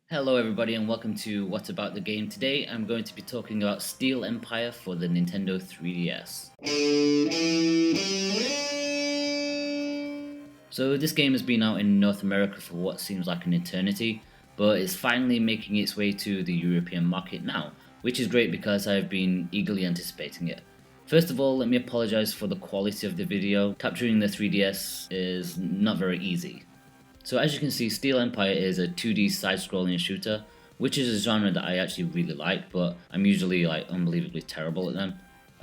Hello everybody and welcome to What About the Game. Today I'm going to be talking about Steel Empire for the Nintendo 3DS. So this game has been out in North America for what seems like an eternity, but it's finally making its way to the European market now, which is great because I've been eagerly anticipating it. First of all, let me apologize for the quality of the video. Capturing the 3DS is not very easy. So as you can see, Steel Empire is a 2D side-scrolling shooter, which is a genre that I actually really like, but I'm usually unbelievably terrible at them.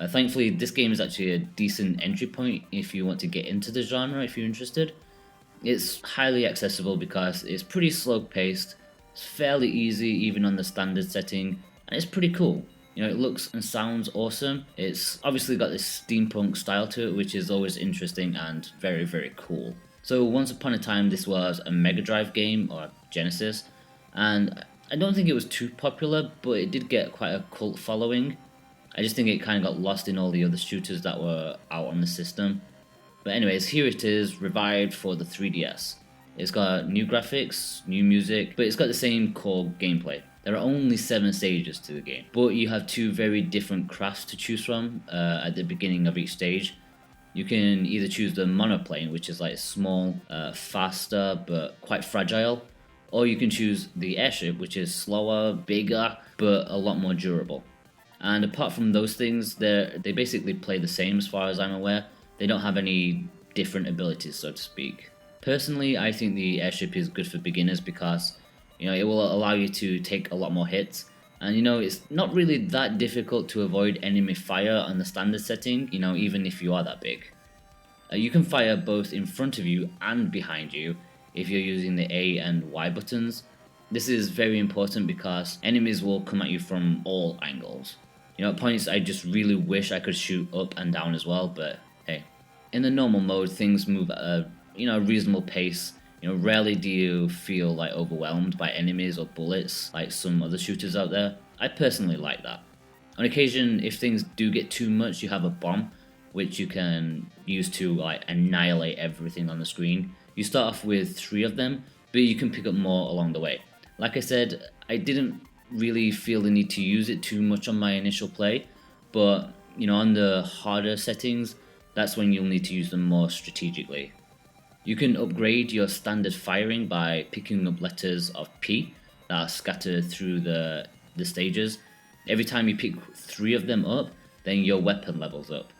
Thankfully, this game is actually a decent entry point if you want to get into the genre if you're interested. It's highly accessible because it's pretty slow paced, it's fairly easy even on the standard setting, and it's pretty cool. It looks and sounds awesome. It's obviously got this steampunk style to it, which is always interesting and very, very cool. So once upon a time this was a Mega Drive game, or Genesis, and I don't think it was too popular, but it did get quite a cult following. I just think it kind of got lost in all the other shooters that were out on the system. But anyways, here it is, revived for the 3DS. It's got new graphics, new music, but it's got the same core gameplay. There are only 7 stages to the game, but you have 2 very different crafts to choose from at the beginning of each stage. You can either choose the monoplane, which is like small, faster, but quite fragile, or you can choose the airship, which is slower, bigger, but a lot more durable. And apart from those things, they basically play the same as far as I'm aware. They don't have any different abilities, so to speak. Personally, I think the airship is good for beginners because it will allow you to take a lot more hits. And it's not really that difficult to avoid enemy fire on the standard setting, even if you are that big. You can fire both in front of you and behind you if you're using the A and Y buttons. This is very important because enemies will come at you from all angles. At points I just really wish I could shoot up and down as well, but hey. In the normal mode, things move at a reasonable pace. Rarely do you feel overwhelmed by enemies or bullets like some other shooters out there. I personally like that. On occasion, if things do get too much, you have a bomb, which you can use to annihilate everything on the screen. You start off with 3 of them, but you can pick up more along the way. Like I said, I didn't really feel the need to use it too much on my initial play, but on the harder settings, that's when you'll need to use them more strategically. You can upgrade your standard firing by picking up letters of P that are scattered through the stages. Every time you pick 3 of them up, then your weapon levels up.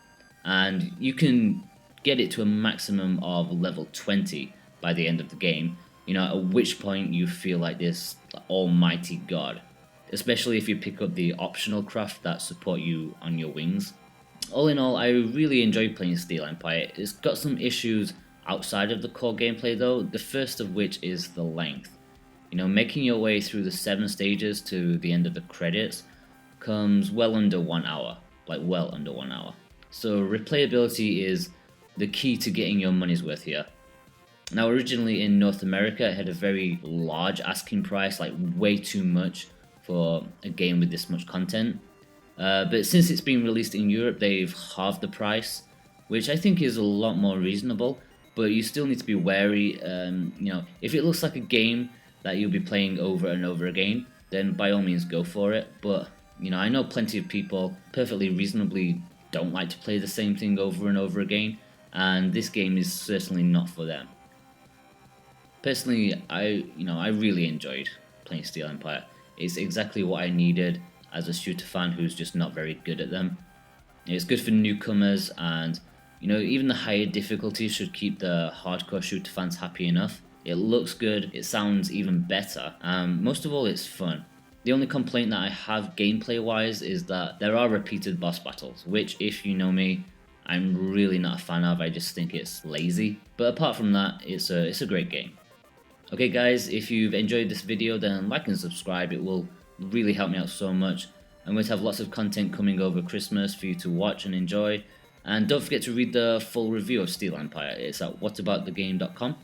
And you can get it to a maximum of level 20 by the end of the game, at which point you feel like this almighty god. Especially if you pick up the optional craft that support you on your wings. All in all, I really enjoyed playing Steel Empire. It's got some issues outside of the core gameplay though, the first of which is the length. Making your way through the 7 stages to the end of the credits comes well under 1 hour, well under 1 hour. So replayability is the key to getting your money's worth here. Now originally in North America it had a very large asking price, way too much for a game with this much content. But since it's been released in Europe, they've halved the price, which I think is a lot more reasonable. But you still need to be wary. If it looks like a game that you'll be playing over and over again, then by all means go for it. But I know plenty of people perfectly reasonably don't like to play the same thing over and over again, and this game is certainly not for them. Personally, I really enjoyed playing Steel Empire. It's exactly what I needed as a shooter fan who's just not very good at them. It's good for newcomers, and even the higher difficulty should keep the hardcore shooter fans happy enough. It looks good, it sounds even better, and most of all it's fun. The only complaint that I have gameplay wise is that there are repeated boss battles, which if you know me, I'm really not a fan of. I just think it's lazy. But apart from that, it's a great game. Okay guys, if you've enjoyed this video then like and subscribe, it will really help me out so much. I'm going to have lots of content coming over Christmas for you to watch and enjoy. And don't forget to read the full review of Steel Empire. It's at whataboutthegame.com.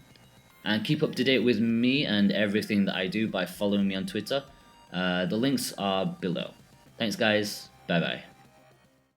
And keep up to date with me and everything that I do by following me on Twitter. The links are below. Thanks guys, bye bye.